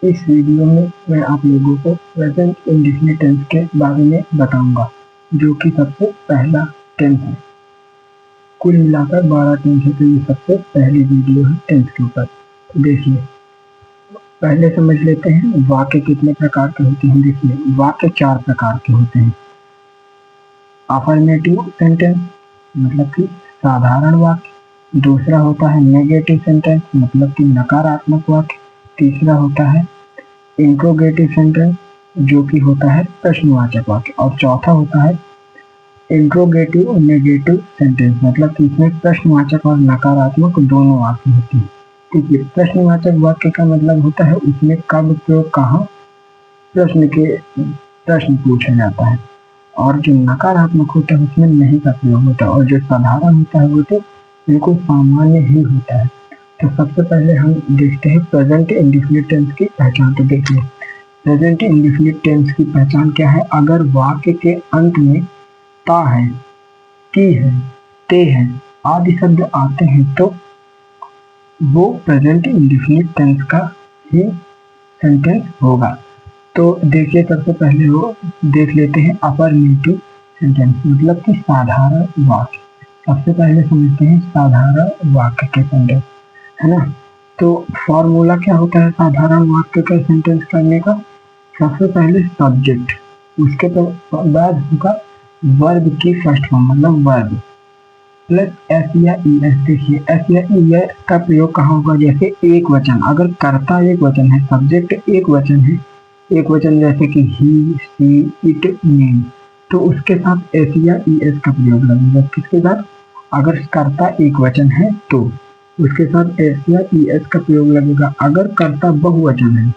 इस वीडियो में मैं आप लोगों को प्रेजेंट इंडेफिनिट टेंस के बारे में बताऊंगा, जो कि सबसे पहला टेंस है। कुल मिलाकर 12 टेंस है, तो ये सबसे पहली वीडियो है टेंस के ऊपर। देखिए, पहले समझ लेते हैं वाक्य कितने प्रकार के होते हैं। देखिए, वाक्य 4 प्रकार के होते हैं। अफर्मेटिव सेंटेंस मतलब कि साधारण वाक्य। दूसरा होता है नेगेटिव सेंटेंस मतलब कि नकारात्मक वाक्य। तीसरा होता है इंट्रोगेटिव सेंटेंस जो कि होता है प्रश्नवाचक वाक्य। और चौथा होता है इंट्रोगेटिव नेगेटिव सेंटेंस मतलब कि इसमें प्रश्नवाचक और नकारात्मक दोनों वाक्य होते हैं। ठीक है, प्रश्नवाचक वाक्य का मतलब होता है उसमें कब प्रयोग कहाँ प्रश्न पूछा जाता है, और जो नकारात्मक होता है उसमें नहीं का प्रयोग होता है, और जो साधारण होता है वो तो बिल्कुल सामान्य ही होता है। तो सबसे पहले हम देखते हैं प्रेजेंट इंडेफिनिट टेंस की पहचान। तो देखिए, प्रेजेंट इंडेफिनिट टेंस की पहचान क्या है। अगर वाक्य के अंत में ता है, की है, ते है आदि शब्द आते हैं तो वो प्रेजेंट इंडेफिनिट टेंस का ही सेंटेंस होगा। तो देखिए, सबसे पहले वो देख लेते हैं अफर्मेटिव सेंटेंस मतलब कि साधारण वाक्य। सबसे पहले समझते हैं साधारण वाक्य के सेंटेंस, है ना। तो फॉर्मूला क्या होता है साधारण वाक्य का सेंटेंस करने का। सबसे पहले सब्जेक्ट, उसके बाद होगा वर्ब की फर्स्ट फॉर्म मतलब वर्ब प्लस एस या ई एस। देखिए, एस या ई एस का प्रयोग कहाँ होगा, जैसे एक वचन, अगर कर्ता एक वचन है, सब्जेक्ट एक वचन है, एक वचन जैसे कि ही, सी, इट, नेम, तो उसके साथ एस या ई एस का प्रयोग लगेगा। किसके साथ, अगर कर्ता एक वचन है तो उसके साथ एस या ई एस का प्रयोग लगेगा। अगर कर्ता बहुवचन है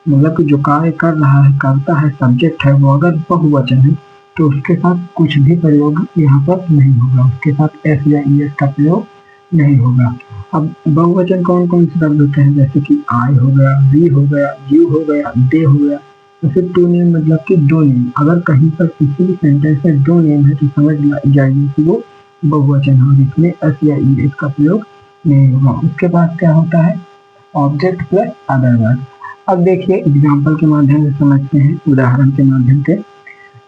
मतलब कि जो कार्य कर रहा है करता है सब्जेक्ट है वो अगर बहुवचन है तो उसके साथ कुछ भी प्रयोग यहाँ पर नहीं होगा, उसके साथ एस या ई एस का प्रयोग नहीं होगा। अब बहुवचन कौन कौन से शब्द होते हैं, जैसे कि आई हो गया, वी हो गया, यू हो गया, दे हो गया। जैसे टू नेम मतलब कि दो नेम, अगर कहीं पर किसी भी सेंटेंस में दो नेम है तो समझ जाइए कि वो बहुवचन है और इसमें एस या ई एस का प्रयोग नहीं होगा। उसके बाद क्या होता है ऑब्जेक्ट प्लस अदर वर्ड। अब देखिए एग्जाम्पल के माध्यम से समझते हैं, उदाहरण के माध्यम से।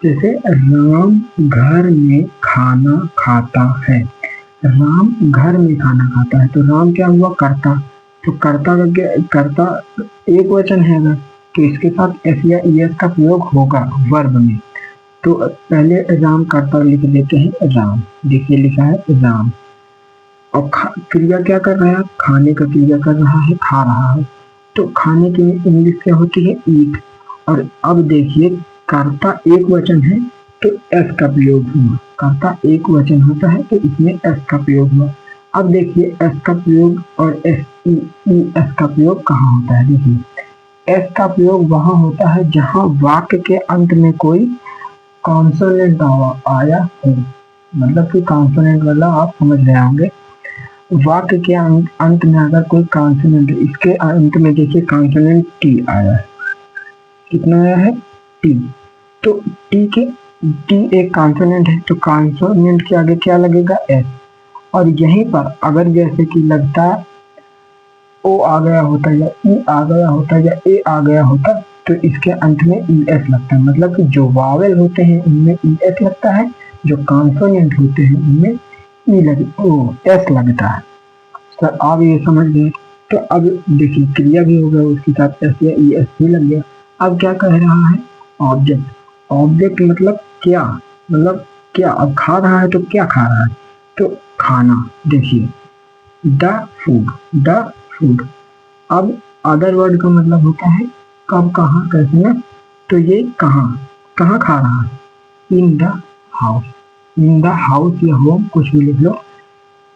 जैसे राम घर में खाना खाता है, राम घर में खाना खाता है, तो राम क्या हुआ कर्ता, तो कर्ता एक वचन है अगर, तो इसके साथ एस या ई एस का प्रयोग होगा वर्ब में। तो पहले राम कर्ता लिख लेते हैं राम। देखिए लिखा है राम, और क्रिया क्या कर रहा है, खाने का क्रिया कर रहा है, खा रहा है, तो खाने की इंग्लिश क्या होती है ईट। और अब देखिए कर्ता एक वचन है तो एस का प्रयोग हुआ, कर्ता एक वचन होता है तो इसमें एस का प्रयोग हुआ। अब देखिए एस का प्रयोग और एस ई एस का प्रयोग कहाँ होता है। देखिए एस का प्रयोग वहां होता है जहां वाक्य के अंत में कोई कॉन्सोनेंट आया हो, मतलब कि कॉन्सोनेंट वाला आप समझ रहे होंगे। वाक्य के अंत में अगर कोई कॉन्सोनेंट, इसके अंत में देखिए कॉन्सोनेंट टी आया है, कितना आया है टी, तो टी एक कॉन्सोनेंट है तो कॉन्सोनेंट के आगे क्या लगेगा एस। और यहीं पर अगर जैसे कि लगता है ओ आ गया होता या ई आ गया होता या ए आ गया होता तो इसके अंत में ई एस लगता है, मतलब कि जो वावेल होते हैं उनमें ई एस लगता है, जो कॉन्सोनेंट होते हैं उनमें एस लगता है। सर आप ये समझ गए। तो अब देखिए क्रिया भी हो गया उसके साथ एस या ई एस भी लग गया। अब क्या कह रहा है ऑब्जेक्ट, ऑब्जेक्ट मतलब क्या, मतलब क्या, अब खा रहा है तो क्या खा रहा है, तो खाना। देखिए द फूड, द फूड। अब अदर वर्ड का मतलब होता है कब, कहाँ, कैसे में, तो ये कहाँ कहाँ खा रहा है, in the house, in the house या होम कुछ भी लिख लो।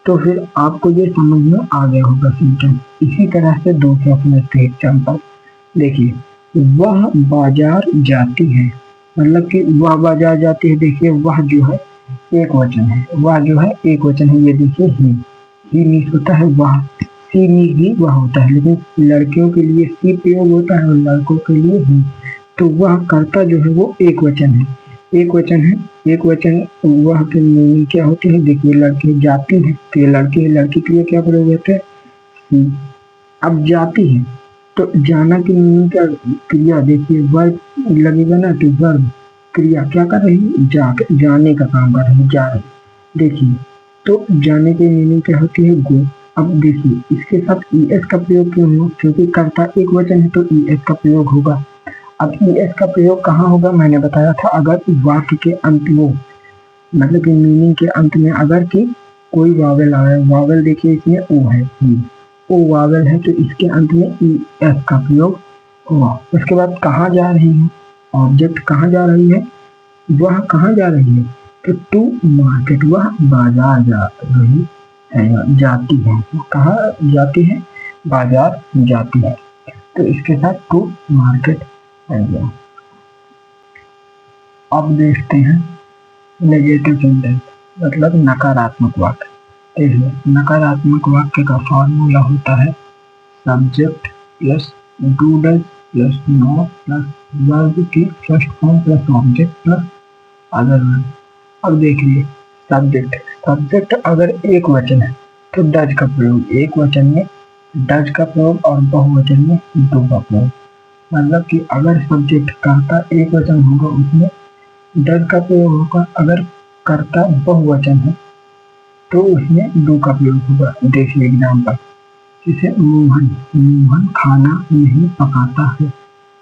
तो फिर आपको ये समझ में आ गया होगा सेंटेंस। इसी तरह से दूसरा समझते हैं एग्जाम्पल। देखिए वह बाजार जाती है, मतलब कि वह बाजार जाती है। देखिए वह जो है एक वचन है, वह जो है एक वचन है, ये देखिए ही मीन्स होता है वह, सी मीन्स भी वह होता है, लेकिन लड़कियों के लिए सी प्रयोग होता है और लड़कों के लिए ही। तो वह कर्ता जो है वो एक वचन है, एक वचन है, एक वचन। वह की मीनिंग क्या होती है, देखिए लड़की जाती है तो ये लड़की है, लड़की के लिए क्या प्रयोग होता है सी। अब जाती है तो जाना की मीनिंग क्या, क्रिया। देखिए वर्ब लगेगा ना, तो वर्ब क्रिया क्या कर रही है, जाने का काम कर रही है, जा रही। देखिए तो जाने की मीनिंग क्या होती है, गो। अब देखिए इसके साथ एस का प्रयोग क्यों हुआ, क्योंकि कर्ता एक वचन है तो एस का प्रयोग होगा। अब एस का प्रयोग कहाँ होगा, मैंने बताया था, अगर वाक्य के अंत में, मतलब कि मीनिंग के अंत में अगर कि कोई वावल आए। वावल देखिए इसमें ओ है, ओ वावल है, तो इसके अंत में ई एस का प्रयोग हुआ। उसके बाद कहाँ जा रही है, ऑब्जेक्ट कहाँ जा रही है, वह कहाँ जा रही है, तो टू मार्केट, वह बाजार जा रही है या जाती है। कहाँ जाती है, बाजार जाती है। तो इसके साथ टू मार्केट आ गया। अब देखते हैं नेगेटिव सेंटेंस, मतलब नकारात्मक वाक्य। देखिए नकारात्मक वाक्य का फॉर्मूला होता है subject plus do does plus not plus verb की first form plus object plus other verb. अब देखिए सब्जेक्ट, सब्जेक्ट अगर एक वचन है तो डज का प्रयोग, एक वचन में डज का प्रयोग और बहुवचन में डू का प्रयोग। मतलब कि अगर सब्जेक्ट कर्ता एक वचन होगा उसमें डज का प्रयोग होगा, अगर कर्ता बहुवचन है तो उसमें डू का प्रयोग होगा। देखिए एग्जाम्पल, जैसे मोहन, मोहन खाना नहीं पकाता है,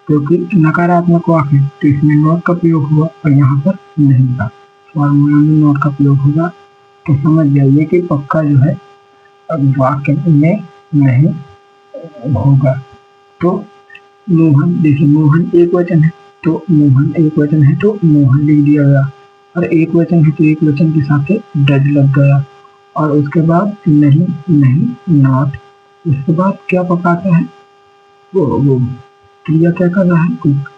क्योंकि नकारात्मक वाक्य है तो इसमें नॉट का प्रयोग हुआ और यहाँ पर नहीं का फॉर्मूला में नॉट का प्रयोग होगा। तो समझ जाइए कि पक्का जो है अब वाक्य में नहीं होगा। तो मोहन, देखिए मोहन एक वचन है तो मोहन एक वचन है तो मोहन लिख दिया गया, और एक वचन है तो एक वचन के साथ डज लग गया, और उसके बाद नहीं नहीं नॉट। उसके बाद क्या पकाता है, वो क्रिया क्या कर रहा है, कुक।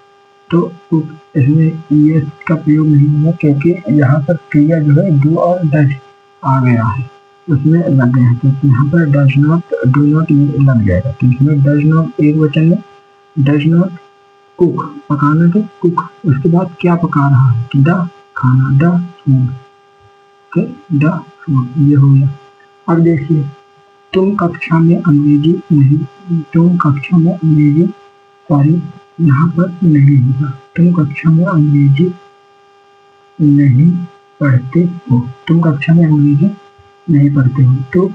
तो कुक, इसमें ये का प्रयोग नहीं होगा क्योंकि यहाँ पर क्रिया जो है डू और डज आ गया है, उसमें लग गया है, तो यहाँ पर डज नॉट डू नॉट लग जाएगा। तो इसमें डज नॉट एक वचन में डज नॉट कुक, पकाना तो कुक, उसके बाद क्या पका रहा है, द खाना, द फूड, द फूड, ये हो गया। अब देखिए तुम कक्षा में अंग्रेजी नहीं, तुम कक्षा में अंग्रेजी, सॉरी यहाँ पर नहीं होगा, तुम कक्षा में अंग्रेजी नहीं पढ़ते हो, तुम कक्षा में अंग्रेजी नहीं पढ़ते हो। तो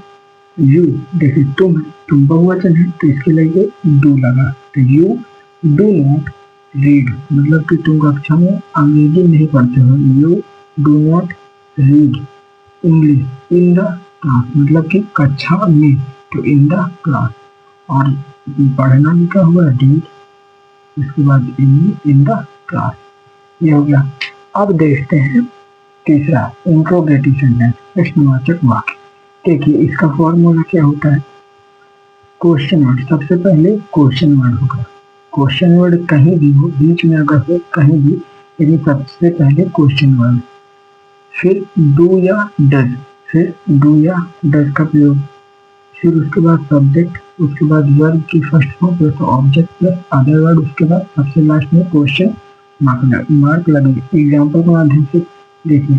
यू, देखिए तुम बहुवचन है तो इसके लिए डू लगा, तो यू डू नॉट रीड, मतलब कि तुम कक्षा में अंग्रेजी नहीं पढ़ते हो, you do not read English in the class, मतलब कि कक्षा में, तो इन द क्लास। और पढ़ना लिखा हुआ है रीड, उसके बाद इन द क्लास, ये हो गया। अब देखते हैं तीसरा इंट्रोगेटिव सेंटेंस, प्रश्नवाचक वाक्य। देखिए इसका फॉर्मूला क्या होता है, क्वेश्चन वर्ड, सबसे पहले क्वेश्चन वर्ड होगा। क्वेश्चन वर्ड कहीं भी हो, बीच में अगर हो कहीं भी, लेकिन सबसे पहले क्वेश्चन वर्ड, फिर डू या डज, फिर डू या डज का प्रयोग, फिर उसके बाद सब्जेक्ट, उसके बाद वर्ब की first form plus object plus other word, उसके बाद सबसे लास्ट में क्वेश्चन मार्क लगेगा। एग्जाम्पल के माध्यम से देखिए,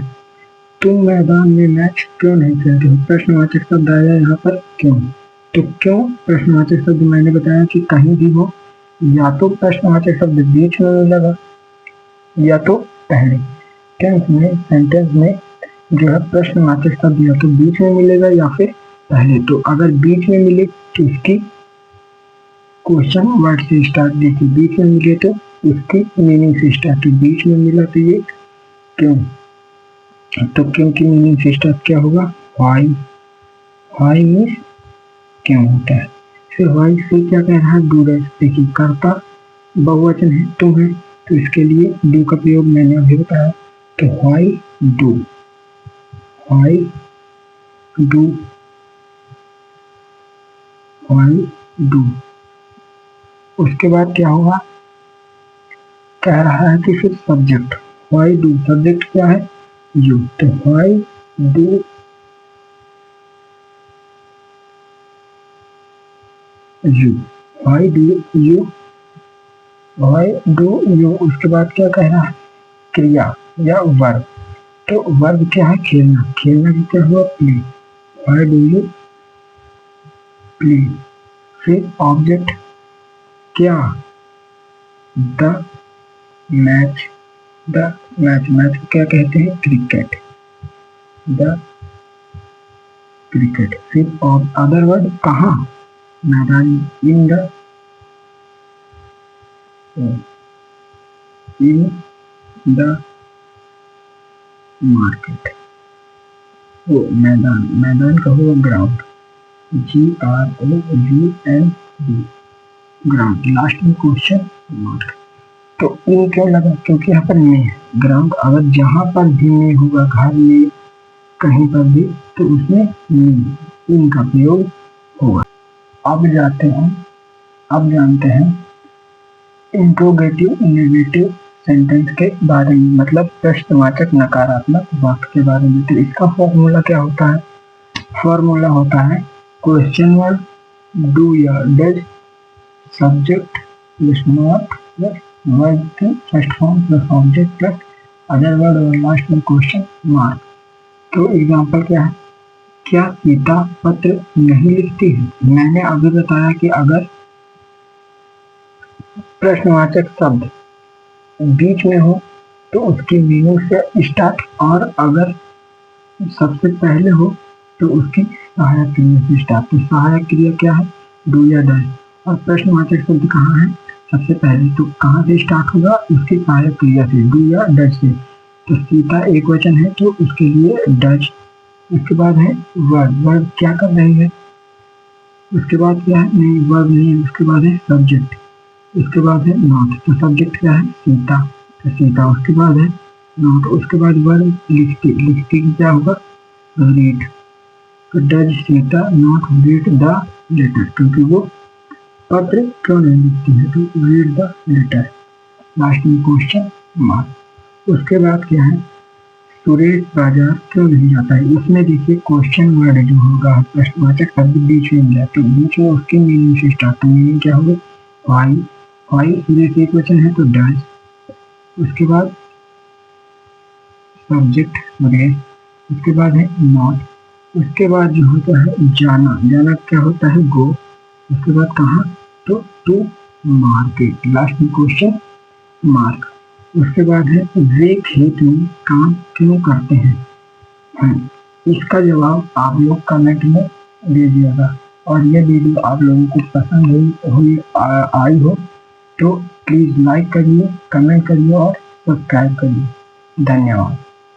तुम मैदान में मैच क्यों नहीं खेलते हो, प्रश्नवाचक शब्द आया यहाँ पर क्यों। तो क्यों प्रश्नवाचक शब्द, मैंने बताया कि कहीं भी हो, या तो प्रश्नवाचक शब्द बीच में मिलेगा या तो पहले। टेंस में, सेंटेंस में जो है प्रश्नवाचक शब्द या तो बीच में मिलेगा या फिर पहले। तो अगर बीच में मिले तो इसकी क्वेश्चन वर्ड से स्टार्ट, देखिए बीच में मिले तो इसकी मीनिंग से स्टार्ट, तो बीच में मिला तो ये क्यों, तो क्यों की मीनिंग से स्टार्ट क्या होगा, व्हाई, व्हाई मीन्स क्यों होता है। फिर व्हाई से क्या कह रहा है, डू डज, देखिए कर्ता बहुवचन है तुम है, तो इसके लिए डू का प्रयोग मैंने अभी बताया, तो why do, why do, why do. उसके बाद क्या होगा, कह रहा है कि फिर सब्जेक्ट, व्हाई डू, सब्जेक्ट क्या है, यू, तो why do you, why do you, why do you. उसके बाद क्या कह रहा है, क्रिया या वर्ब, तो वर्ब क्या है, खेलना, खेलना भी क्या हुआ, play, why do you play. फिर ऑब्जेक्ट, क्या the match, the match, match को क्या कहते हैं? Cricket, the cricket. फिर और अदर वर्ड कहाँ? मैदान, इन द मार्केट। वो मैदान, मैदान का होगा ग्राउंड, GROUND, ग्राउंड। लास्ट में क्वेश्चन मार्क। तो इन क्यों लगा? क्योंकि यहाँ पर में है। ग्राउंड अगर जहाँ पर भी में होगा, घर में कहीं पर भी, तो उसमें इनका प्रयोग होगा। अब जानते हैं इंट्रोगेटिव नेगेटिव सेंटेंस के बारे में, मतलब प्रश्नवाचक नकारात्मक वाक्य के बारे में। तो इसका फॉर्मूला क्या होता है? फॉर्मूला होता है क्वेश्चन वर्ड, डू या does, subject plus not plus verb की first form plus object plus other word और लास्ट में क्वेश्चन मार्क। तो एग्जांपल क्या है? क्या सीता पत्र नहीं लिखती है? मैंने अभी बताया कि अगर प्रश्नवाचक शब्द बीच में हो तो उसकी मीनिंग से स्टार्ट, और अगर सबसे पहले हो तो उसकी सहायक क्रिया से स्टार्ट। तो सहायक क्रिया क्या है? डू या डज। और प्रश्नवाचक शब्द कहाँ है? सबसे पहले। तो कहाँ से स्टार्ट होगा? उसकी सहायक क्रिया से, डू या डज से। तो सीता एक वचन है तो उसके लिए डज। उसके बाद है वर्ब, वर्ब क्या कर रही है? उसके बाद क्या है? नहीं, वर्ब नहीं है। उसके बाद है सब्जेक्ट, उसके बाद है नॉट। तो सब्जेक्ट क्या है? सीता, तो सीता। उसके बाद है नॉट, उसके बाद वर्ब लिखती, लिखती की क्या होगा? रीड। तो does Sita not read the letter? क्योंकि वो पत्र क्यों नहीं लिखती है? तो रीड द लेटर। लास्ट में क्वेश्चन मार्क। उसके बाद क्या है? सुरेश बाजार क्यों नहीं जाता है? इसमें देखिए क्वेश्चन वर्ड जो होगा, प्रश्नवाचक शब्द बीच में मिला, तो बीच में उसकी मीनिंग से स्टार्ट। तो मीनिंग क्या होगी? वाई, वाई सुरेश एक वचन है तो डज। उसके बाद सब्जेक्ट सुरेश, उसके बाद है नॉट, उसके बाद जो होता है जाना, जाना क्या होता है? गो। उसके बाद कहाँ? तो टू मार्केट। लास्ट में क्वेश्चन मार्क। उसके बाद है वे खेत में काम क्यों करते हैं? इसका जवाब आप लोग कमेंट में दे दिएगा। और ये वीडियो आप लोगों को पसंद आई हो तो प्लीज़ लाइक करिए, कमेंट करिए और सब्सक्राइब करिए। धन्यवाद।